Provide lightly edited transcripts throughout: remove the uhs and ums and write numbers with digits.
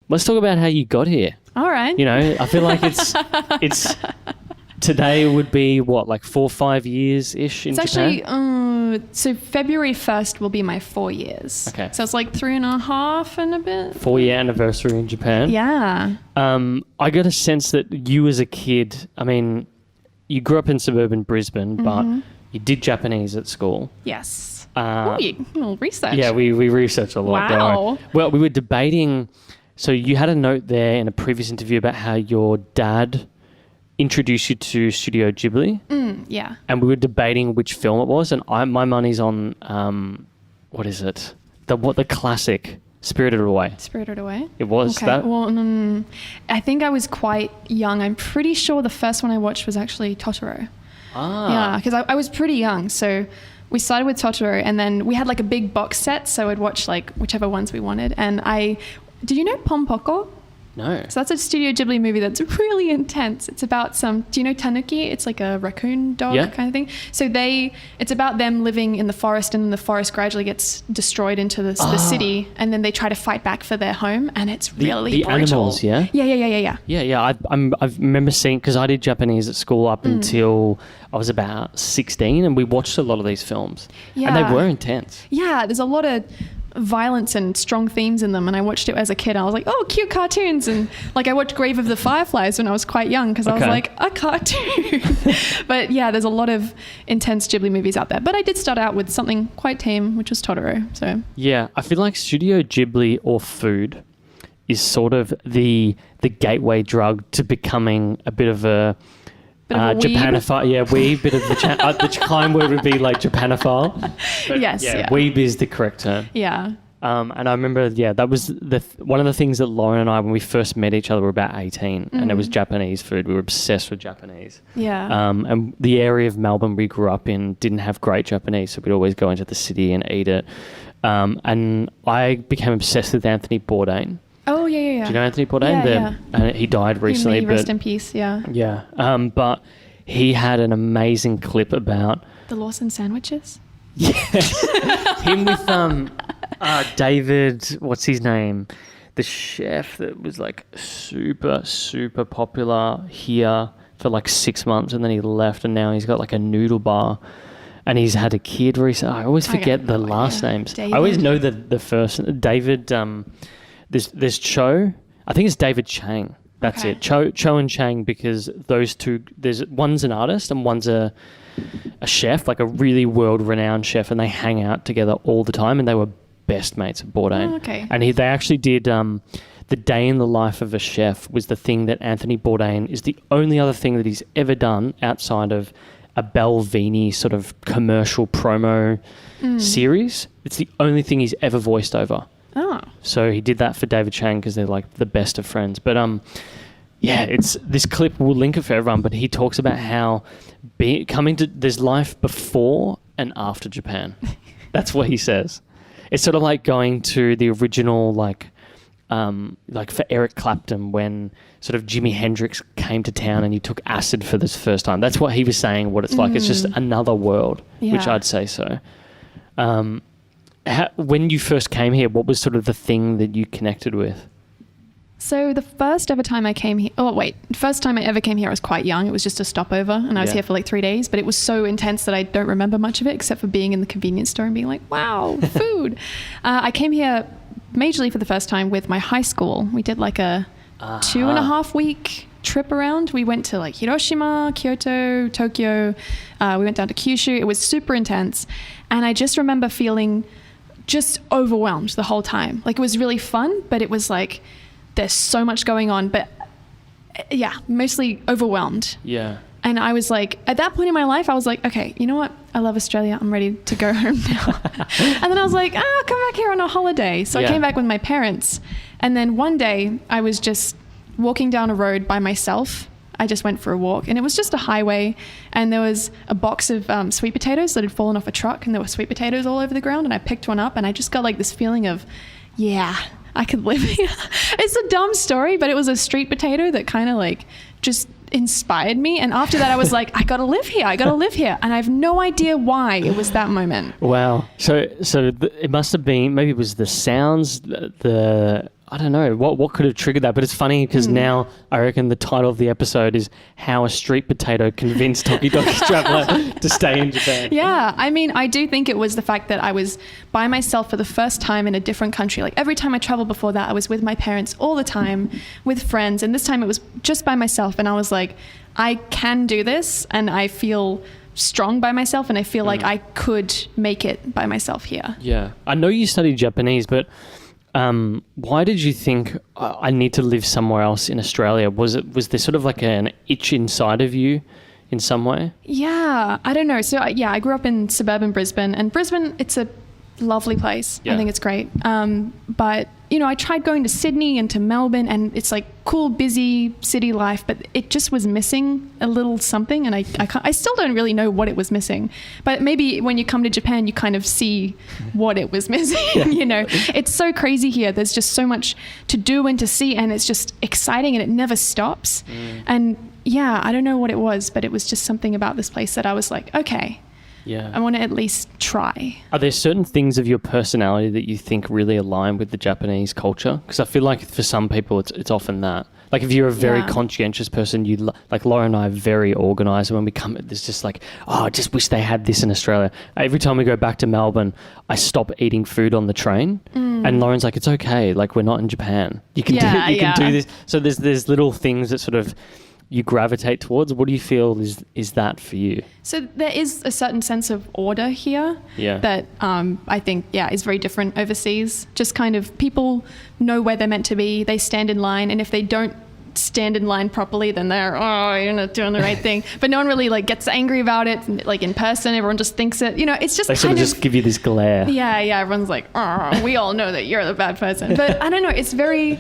let's talk about how you got here. All right. You know, I feel like it's today would be what, like 4 or 5 years-ish in Japan? It's actually, so February 1st will be my 4 years. Okay. So it's like 3.5 and a bit. 4-year anniversary in Japan. Yeah. I got a sense that you as a kid, I mean, you grew up in suburban Brisbane, but you did Japanese at school. Yes. Research. Yeah, we researched a lot. Wow. Well, we were debating. So you had a note there in a previous interview about how your dad introduced you to Studio Ghibli. Yeah. And we were debating which film it was, and my money's on what is it? The classic Spirited Away. Spirited Away. It was that. Well, I think I was quite young. I'm pretty sure the first one I watched was actually Totoro. Yeah, because I was pretty young, so we started with Totoro, and then we had like a big box set, so I'd watch like whichever ones we wanted. And did you know Pompoko? No. So that's a Studio Ghibli movie that's really intense. It's about do you know Tanuki? It's like a raccoon dog kind of thing. So it's about them living in the forest, and then the forest gradually gets destroyed into the city, and then they try to fight back for their home, and it's really the brutal. Animals, yeah? Yeah. I remember seeing, because I did Japanese at school up until I was about 16, and we watched a lot of these films. Yeah. And they were intense. Yeah, there's a lot of violence and strong themes in them, and I watched it as a kid. I was like, oh, cute cartoons. And like I watched Grave of the Fireflies when I was quite young, because I was like, a cartoon. But yeah, there's a lot of intense Ghibli movies out there, but I did start out with something quite tame, which was Totoro. So yeah, I feel like Studio Ghibli or food is sort of the gateway drug to becoming a bit of a Japanophile. Yeah, weeb, bit of the kind word would be like Japanophile. But yes, weeb is the correct term. Yeah. And I remember, that was one of the things that Lauren and I, when we first met each other, were about 18, and it was Japanese food. We were obsessed with Japanese. Yeah. And the area of Melbourne we grew up in didn't have great Japanese, so we'd always go into the city and eat it. And I became obsessed with Anthony Bourdain. Oh, yeah. Do you know Anthony Bourdain? And he died recently. Rest in peace, yeah. Yeah. But he had an amazing clip about... The Lawson sandwiches? Yeah. Him with David, what's his name? The chef that was like super, super popular here for like 6 months, and then he left, and now he's got like a noodle bar. And he's had a kid recently. I always forget the last names. David. I always know the first. David... There's Cho. I think it's David Chang. That's it. Cho and Chang, because those two, one's an artist and one's a chef, like a really world-renowned chef, and they hang out together all the time, and they were best mates at Bourdain. Oh, okay. And they actually did the day in the life of a chef was the thing that Anthony Bourdain is the only other thing that he's ever done outside of a Belvini sort of commercial promo series. It's the only thing he's ever voiced over. Oh. So he did that for David Chang because they're like the best of friends. But it's this clip, we'll link it for everyone, but he talks about how there's life before and after Japan. That's what he says. It's sort of like going to the original, like for Eric Clapton, when sort of Jimi Hendrix came to town and he took acid for this first time. That's what he was saying, what it's like. It's just another world, which I'd say so. When you first came here, what was sort of the thing that you connected with? So the first ever time I came here... first time I ever came here, I was quite young. It was just a stopover, and I was here for like 3 days, but it was so intense that I don't remember much of it, except for being in the convenience store and being like, wow, food. I came here majorly for the first time with my high school. We did like a 2.5 week trip around. We went to like Hiroshima, Kyoto, Tokyo. We went down to Kyushu. It was super intense. And I just remember feeling just overwhelmed the whole time. Like, it was really fun, but it was like, there's so much going on, but mostly overwhelmed. Yeah. And I was like, at that point in my life, I was like, okay, you know what? I love Australia. I'm ready to go home now. And then I was like, I'll come back here on a holiday. So I came back with my parents. And then one day I was just walking down a road by myself. I just went for a walk, and it was just a highway, and there was a box of sweet potatoes that had fallen off a truck, and there were sweet potatoes all over the ground, and I picked one up, and I just got like this feeling of, I could live here. It's a dumb story, but it was a street potato that kind of like just inspired me. And after that, I was like, I gotta live here. And I have no idea why it was that moment. Wow. So it must have been, maybe it was the sounds, I don't know what could have triggered that, but it's funny because now I reckon the title of the episode is How a Street Potato Convinced Tokidoki Traveller to Stay in Japan. Yeah, I mean, I do think it was the fact that I was by myself for the first time in a different country. Like every time I traveled before that, I was with my parents all the time, with friends, and this time it was just by myself, and I was like, I can do this, and I feel strong by myself, and I feel like I could make it by myself here. Yeah, I know you studied Japanese, but why did you think I need to live somewhere else in Australia? Was there sort of like an itch inside of you in some way? Yeah, I don't know. So I grew up in suburban Brisbane, and Brisbane, it's a lovely place. Yeah. I think it's great. But you know, I tried going to Sydney and to Melbourne, and it's like cool, busy city life, but it just was missing a little something, and I still don't really know what it was missing. But maybe when you come to Japan, you kind of see what it was missing. Yeah. You know, it's so crazy here. There's just so much to do and to see, and it's just exciting, and it never stops. And yeah, I don't know what it was, but it was just something about this place that I was like, okay, Yeah. I want to at least try. Are there certain things of your personality that you think really align with the Japanese culture? Because I feel like for some people, it's often that. Like if you're a very conscientious person, like Laura and I are very organised. When we come, there's just like, oh, I just wish they had this in Australia. Every time we go back to Melbourne, I stop eating food on the train, and Lauren's like, it's okay. Like we're not in Japan. You can can do this. So there's little things that sort of you gravitate towards. What do you feel is that for you? So there is a certain sense of order here that I think, is very different overseas. Just kind of people know where they're meant to be. They stand in line, and if they don't stand in line properly, then they're, oh, you're not doing the right thing. But no one really like gets angry about it. Like in person, everyone just thinks it. You know, it's just they sort of just give you this glare. Yeah. Everyone's like, oh, we all know that you're the bad person. But I don't know. It's very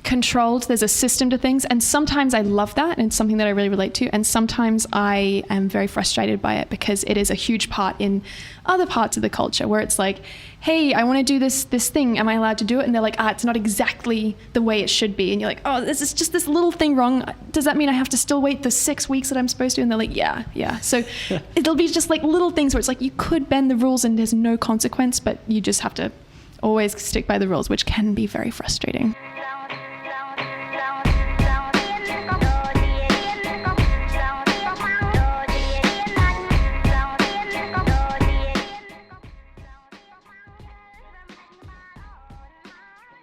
controlled. There's a system to things, and sometimes I love that, and it's something that I really relate to, and sometimes I am very frustrated by it because it is a huge part in other parts of the culture where it's like, hey, I want to do this thing, am I allowed to do it? And they're like, it's not exactly the way it should be, and you're like, oh, this is just this little thing wrong. Does that mean I have to still wait the 6 weeks that I'm supposed to? And they're like, yeah. So it'll be just like little things where it's like you could bend the rules and there's no consequence, but you just have to always stick by the rules, which can be very frustrating.